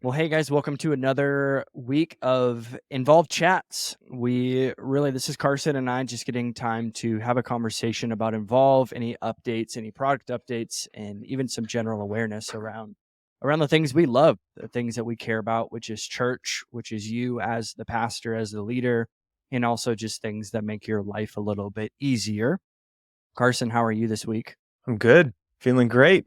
Well, hey guys, welcome to another week of Involved Chats. This is Carson and I just getting time to have a conversation about Involve, any updates, any product updates, and even some general awareness around the things we love, the things that we care about, which is church, which is you as the pastor, as the leader, and also just things that make your life a little bit easier. Carson, how are you this week? I'm good. Feeling great.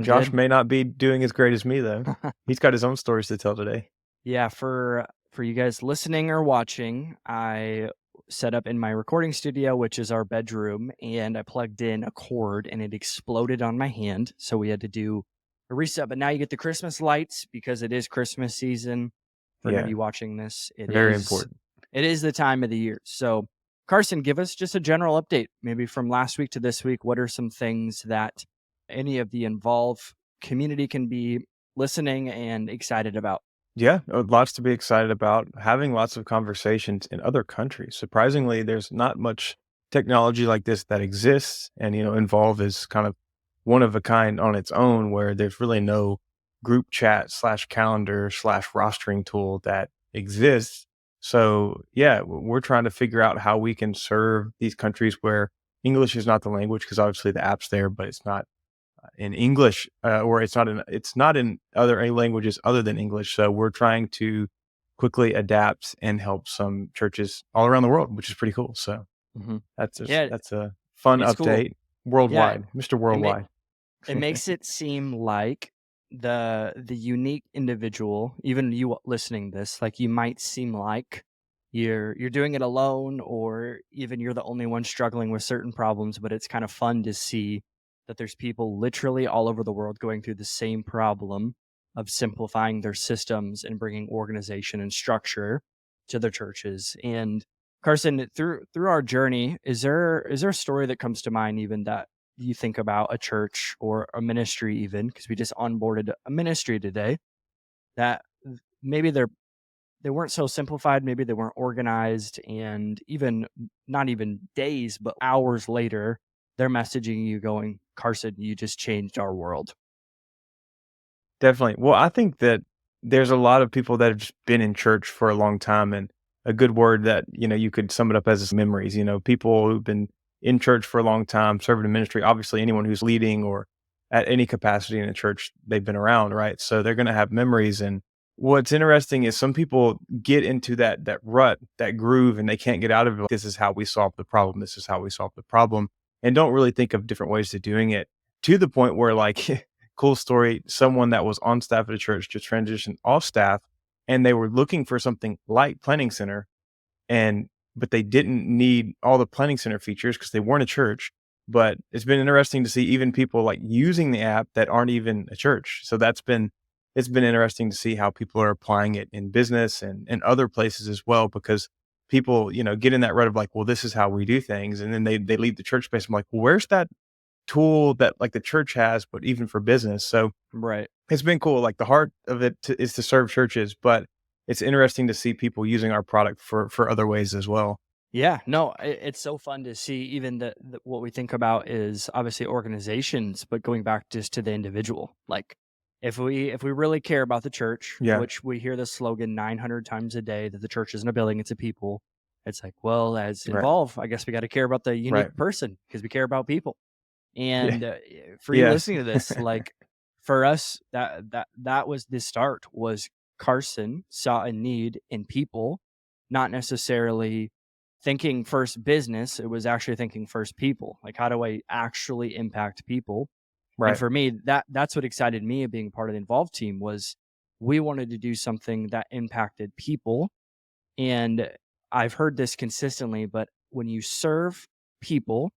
Josh Good. may not be doing as great as me though. He's got his own stories to tell today. Yeah, for you guys listening or watching, I set up in my recording studio, which is our bedroom, and I plugged in a cord and it exploded on my hand. So we had to do a reset. But now you get the Christmas lights because it is Christmas season. For any of Yeah, you watching this, very important. it is the time of the year. So Carson, give us just a general update, maybe from last week to this week. What are some things that any of the Involve community can be listening and excited about? Yeah, lots to be excited about. Having lots of conversations in other countries. Surprisingly, there's not much technology like this that exists. And, Involve is kind of one of a kind on its own where there's really no group chat slash calendar slash rostering tool that exists. So, yeah, we're trying to figure out how we can serve these countries where English is not the language, because obviously the app's there, but it's not in English, or it's not in other any languages other than English. So we're trying to quickly adapt and help some churches all around the world, which is pretty cool. So Mhm. that's Yeah, that's a fun it's cool. update Yeah, worldwide, Mr. it ma Worldwide. it makes it seem like the unique individual, even you listening this, like you might seem like you're doing it alone, or even you're the only one struggling with certain problems, but it's kind of fun to see that there's people literally all over the world going through the same problem of simplifying their systems and bringing organization and structure to their churches. And Carson, through our journey, is there a story that comes to mind even that you think about a church or a ministry, even because we just onboarded a ministry today, that maybe they weren't so simplified, maybe they weren't organized, and even not even days but hours later they're messaging you going, Carson, you just changed our world. Definitely. Well, I think that there's a lot of people that have just been in church for a long time, and a good word that, you could sum it up as memories. People who've been in church for a long time, serving in ministry, obviously anyone who's leading or at any capacity in a church, they've been around, right? So they're going to have memories. And what's interesting is some people get into that rut, that groove, and they can't get out of it. This is how we solve the problem. This is how we solve the problem, and don't really think of different ways of doing it, to the point where, like, cool story, someone that was on staff at a church just transitioned off staff, and they were looking for something like Planning Center, and but they didn't need all the Planning Center features because they weren't a church. But it's been interesting to see even people like using the app that aren't even a church. So it's been interesting to see how people are applying it in business and other places as well, because people, get in that rut of like, well, this is how we do things. And then they leave the church space. I'm like, well, where's that tool that like the church has, but even for business? So Right. it's been cool. Like, the heart of it is to serve churches, but it's interesting to see people using our product for other ways as well. Yeah, no, it's so fun to see. Even what we think about is obviously organizations, but going back just to the individual. Like, if we really care about the church, Yeah. which we hear the slogan 900 times a day, that the church isn't a building, it's a people. It's like, well, as Right. Involve, I guess we got to care about the Right. unique person because we care about people. Yeah. And for you Yes. listening to this, like for us, that was the start. Was Carson saw a need in people, not necessarily thinking first business. It was actually thinking first people. Like, how do I actually impact people? And Right. for me, that's what excited me of being part of the Involved team. Was we wanted to do something that impacted people. And I've heard this consistently, but when you serve people,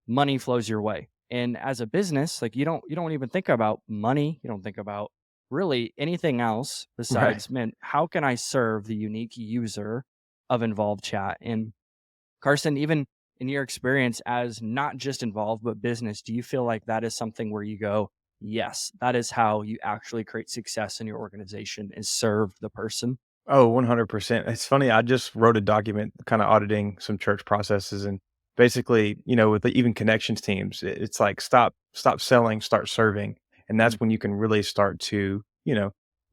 money flows your way. And as a business, like you don't even think about money. You don't think about really anything else Right. besides, man, how can I serve the unique user of Involved Chat? And Carson, even in your experience as not just Involved but business, do you feel like that is something where you go, yes, that is how you actually create success in your organization, is serve the person? Oh, 100%. It's funny. I just wrote a document kind of auditing some church processes, and basically, with the even connections teams, it's like stop selling, start serving. And that's Mm, when you can really start to,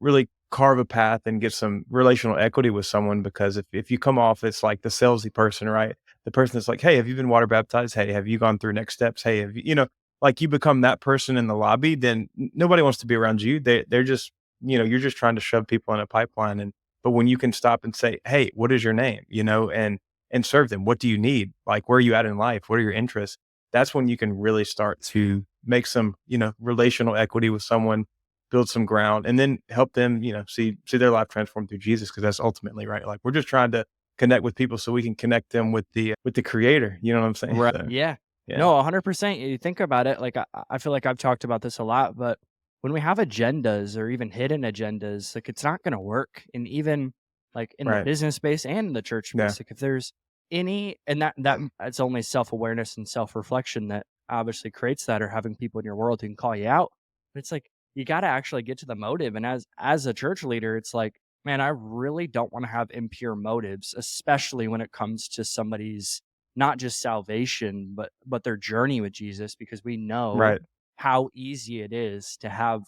really carve a path and get some relational equity with someone, because if you come off as like the salesy person, right? The person that's like, "Hey, have you been water baptized? Hey, have you gone through next steps? Hey, have you," like you become that person in the lobby, then nobody wants to be around you. They're just, you're just trying to shove people in a pipeline. And but when you can stop and say, "Hey, what is your name?" and serve them. What do you need? Like, where are you at in life? What are your interests? That's when you can really start to make some, relational equity with someone, build some ground, and then help them, see their life transformed through Jesus. Cause that's ultimately right. Like we're just trying to connect with people so we can connect them with the creator. You know what I'm saying? Right. So Yeah. yeah. No, 100%. You think about it, like, I feel like I've talked about this a lot, but when we have agendas or even hidden agendas, like, it's not gonna work. And even, like, in the Right. business space and in the church Yeah. space, like, if there's any and that's only self-awareness and self-reflection that obviously creates that, or having people in your world who can call you out. But it's like, you gotta actually get to the motive, and as a church leader, it's like, man, I really don't wanna have impure motives, especially when it comes to somebody's not just salvation, but their journey with Jesus, because we know Right. how easy it is to have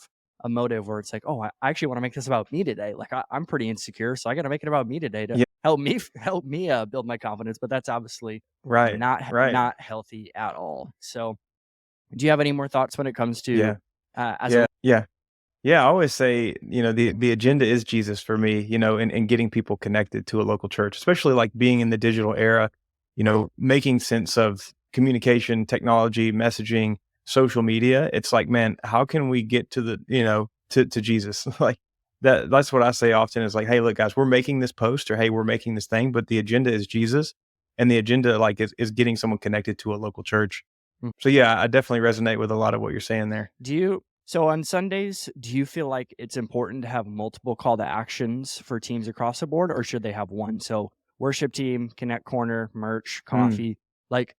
a motive where it's like, oh, I actually want to make this about me today. Like I'm pretty insecure, so I got to make it about me today to Yeah. help me help me build my confidence. But that's obviously Right. Right. not healthy at all. So, do you have any more thoughts when it comes to Yeah. as a Yeah. Yeah. Yeah, I always say, the agenda is Jesus for me, and getting people connected to a local church, especially like being in the digital era, making sense of communication, technology, messaging, social media. It's like, man, how can we get to the, to Jesus? Like that's what I say often is like, hey, look, guys, we're making this post, or hey, we're making this thing, but the agenda is Jesus. And the agenda like is getting someone connected to a local church. So yeah, I definitely resonate with a lot of what you're saying there. Do you so on Sundays, do you feel like it's important to have multiple call to actions for teams across the board, or should they have one? So worship team, connect corner, merch, Mm, coffee. Like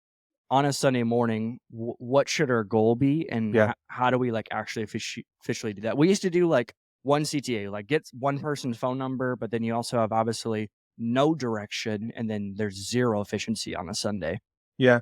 on a Sunday morning, what should our goal be, and yeah. how do we like actually officially do that? We used to do like one CTA, like get one person's phone number, but then you also have obviously no direction, and then there's zero efficiency on a Sunday. Yeah.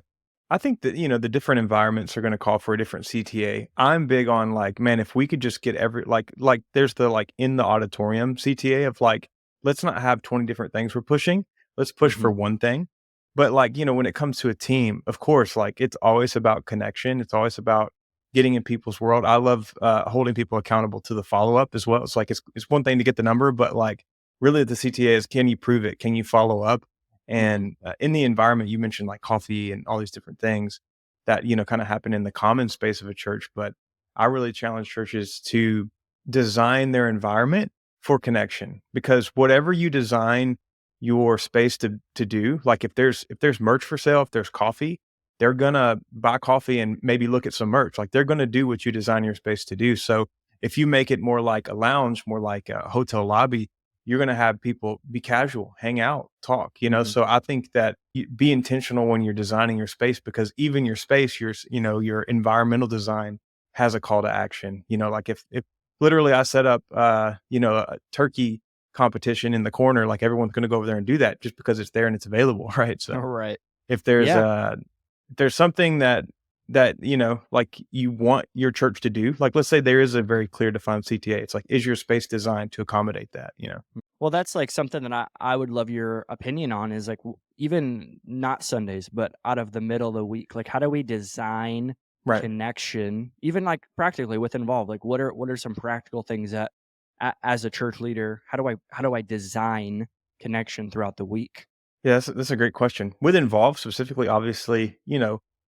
I think that, the different environments are gonna call for a different CTA. I'm big on like, man, if we could just get every like there's the like in the auditorium CTA of like, let's not have 20 different things we're pushing. Let's push Hmm. for one thing. But like, when it comes to a team, of course, like it's always about connection. It's always about getting in people's world. I love holding people accountable to the follow-up as well. It's like it's one thing to get the number, but like really the CTA is, can you prove it? Can you follow up? Hmm. And in the environment, you mentioned like coffee and all these different things that, kind of happen in the common space of a church. But I really challenge churches to design their environment for connection, because whatever you design your space to do, like if there's merch for sale, if there's coffee, they're gonna buy coffee and maybe look at some merch. Like they're gonna do what you design your space to do. So if you make it more like a lounge, more like a hotel lobby, you're going to have people be casual, hang out, talk. Hmm. So I think that be intentional when you're designing your space, because even your space, your environmental design has a call to action. Like if literally I set up, a turkey competition in the corner, like everyone's going to go over there and do that just because it's there and it's available. Right. All So right. if there's Yeah. something that like you want your church to do, like let's say there is a very clear defined CTA, it's like, is your space designed to accommodate that? Well, that's like something that I would love your opinion on, is like even not Sundays, but out of the middle of the week, like how do we design Right. connection, even like practically with Involve? Like what are some practical things that as a church leader, how do I design connection throughout the week? Yeah, that's a great question. With Involve specifically, obviously,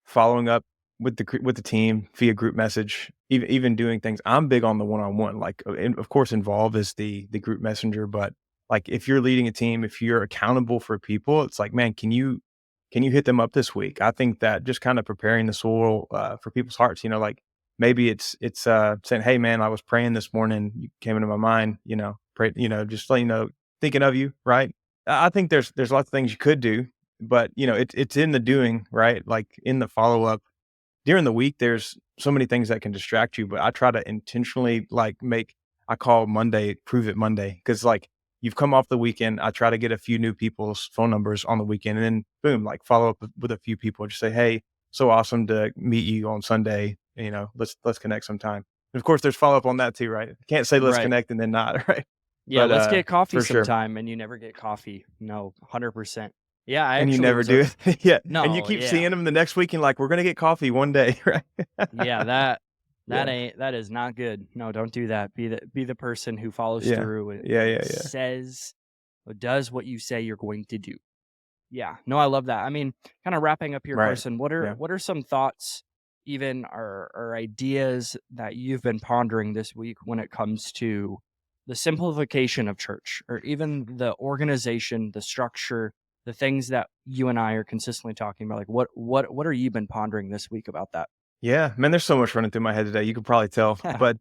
following up with the team via group message, even doing things. I'm big on the one-on-one. Like, and of course, Involve is the group messenger, but like if you're leading a team, if you're accountable for people, it's like, man, can you hit them up this week? I think that just kind of preparing the soil for people's hearts. Like maybe it's saying, hey, man, I was praying this morning, you came into my mind. Pray, just let you know, thinking of you, right? I think there's lots of things you could do, but it's in the doing, right? Like in the follow up during the week, there's so many things that can distract you, but I try to intentionally like I call Monday prove it Monday, because like you've come off the weekend. I try to get a few new people's phone numbers on the weekend, and then boom, like follow up with a few people. Just say, hey, so awesome to meet you on Sunday. Let's connect sometime. And of course, there's follow up on that too, right? Can't say let's Right. connect and then not, right? Yeah, but, let's get coffee for sure. sometime, and you never get coffee. No, 100%. Yeah, I And you actually never was do it? Yeah, and you no, keep yeah. seeing them the next week and like, "We're gonna get coffee one day," right? Yeah, Yeah, that is not good. No, don't do that. Be the person who follows yeah. through Yeah, and yeah, yeah. says or does what you say you're going to do. Yeah. No, I love that. I mean, kinda wrapping up here, Right. Carson, Yeah. what are some thoughts, even or ideas that you've been pondering this week when it comes to the simplification of church or even the organization, the structure, the things that you and I are consistently talking about? Like, what are you been pondering this week about that? Yeah, man, there's so much running through my head today, you could probably tell, but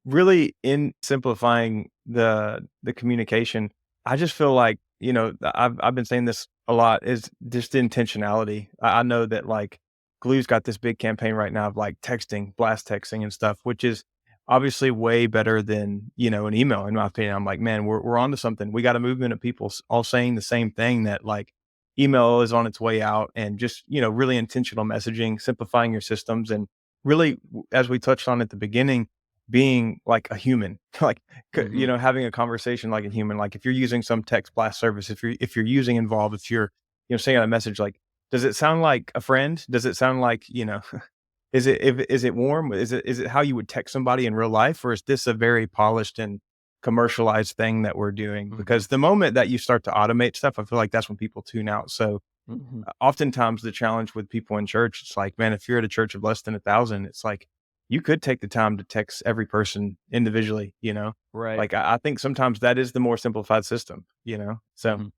really in simplifying the communication, I just feel like, I've been saying this a lot, is just the intentionality. I know that, like, Glue's got this big campaign right now of, like, texting, blast texting and stuff, which is obviously way better than, an email, in my opinion. I'm like, "Man, we're onto something." We got a movement of people all saying the same thing, that, like, email is on its way out, and just, really intentional messaging, simplifying your systems, and really, as we touched on at the beginning, being like a human, like, Mhm. having a conversation like a human. Like if you're using some text blast service, if you're using Involv, if you're, sending out a message, like, does it sound like a friend? Does it sound like, is it warm? Is it how you would text somebody in real life, or is this a very polished and commercialized thing that we're doing? Mhm. Because the moment that you start to automate stuff, I feel like that's when people tune out. So Mhm. oftentimes the challenge with people in church, it's like, man, if you're at a church of less than 1,000, it's like you could take the time to text every person individually, Right. like I think sometimes that is the more simplified system, so Mhm.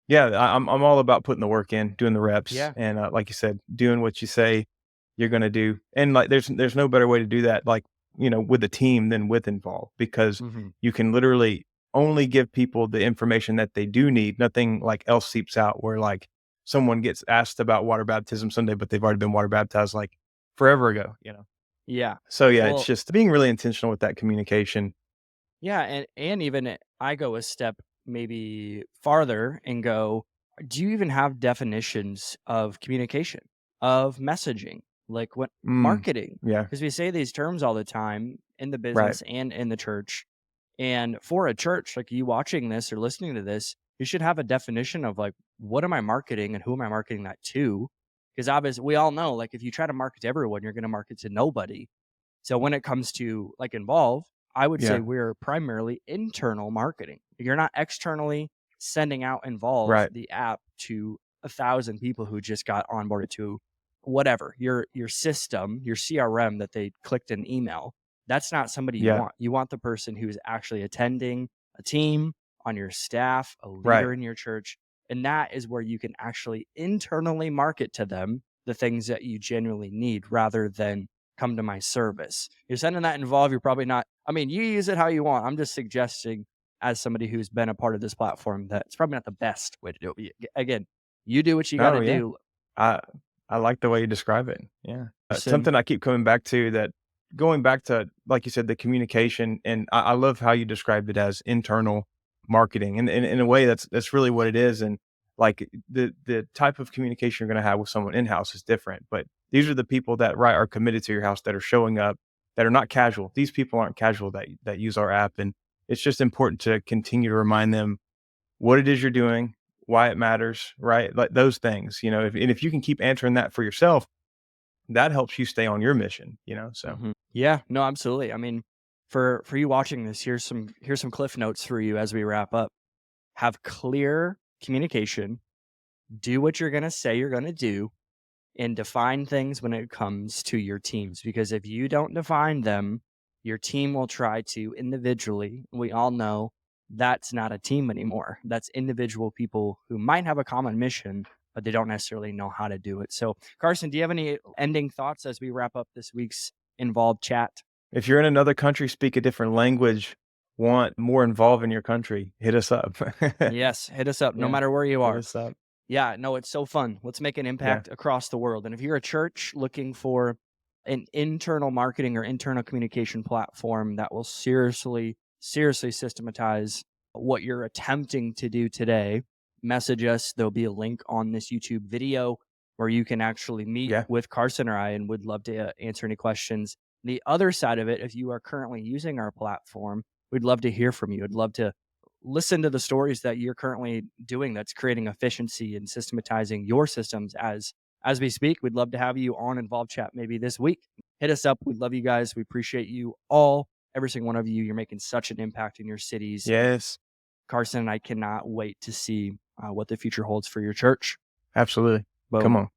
yeah, I'm all about putting the work in, doing the reps, Yeah. and like you said, doing what you say you're gonna do, and like there's no better way to do that, like, with a team than with Involve, because Mhm. you can literally only give people the information that they do need. Nothing like else seeps out, where like someone gets asked about water baptism Sunday, but they've already been water baptized like forever ago. Yeah. So yeah, it's Well, just being really intentional with that communication. yeah, and even I go a step maybe farther and go, do you even have definitions of communication, of messaging, like what Mm, marketing? yeah, Because we say these terms all the time in the right. business and in the church. And for a church, like you watching this or listening to this, you should have a definition of like, what am I marketing and who am I marketing that to? Because obviously, we all know, like, if you try to market to everyone, you're going to market to nobody. So when it comes to like Involve, I would say Yeah, we're primarily internal marketing. You're not externally sending out Involve right. the app to 1,000 people who just got onboarded to whatever your system, your CRM that they clicked an email. That's not somebody you Yeah, want. You want the person who's actually attending a team on your staff, a right. leader in your church, and that is where you can actually internally market to them the things that you genuinely need rather than come to my service. You're sending that Involve, you're probably not. I mean, you use it how you want. I'm just suggesting, as somebody who's been a part of this platform, that it's probably not the best way to do it. Again, you do what you got No, to yeah. do. I I like the way you describe it. Yeah. Person. Something I keep coming back to, that going back to, like you said, the communication, and I love how you described it as internal marketing. And in a way, that's really what it is. And like the type of communication you're gonna have with someone in house is different. But these are the people that, right, are committed to your house, that are showing up, that are not casual. These people aren't casual that use our app. And it's just important to continue to remind them what it is you're doing, why it matters, right? Like those things, if you can keep answering that for yourself, that helps you stay on your mission. So Yeah, no, absolutely. I mean, for you watching this, here's some cliff notes for you as we wrap up. Have clear communication. Do what you're gonna say you're gonna do, and define things when it comes to your teams. Because if you don't define them, your team will try to individually. We all know that's not a team anymore. That's individual people who might have a common mission, but they don't necessarily know how to do it. So, Carson, do you have any ending thoughts as we wrap up this week's Involved chat? if you're in another country, speak a different language, want more involved in your country, hit us up. Yes, hit us up no Yeah, matter where you hit are. us up. Yeah, no, it's so fun. Let's make an Yeah, impact across the world. And if you're a church looking for an internal marketing or internal communication platform that will seriously systematize what you're attempting to do today, message us. There'll be a link on this YouTube video where you can actually meet yeah, with Carson or I and would love to answer any questions. The other side of it, if you are currently using our platform, we'd love to hear from you. I'd love to listen to the stories that you're currently doing that's creating efficiency and systematizing your systems as we speak. We'd love to have you on Involved Chat maybe this week. Hit us up. We love you guys. We appreciate you all, every single one of you. You're making such an impact in your cities. Yes, Carson and I cannot wait to see what the future holds for your church. absolutely. Come Boom. on.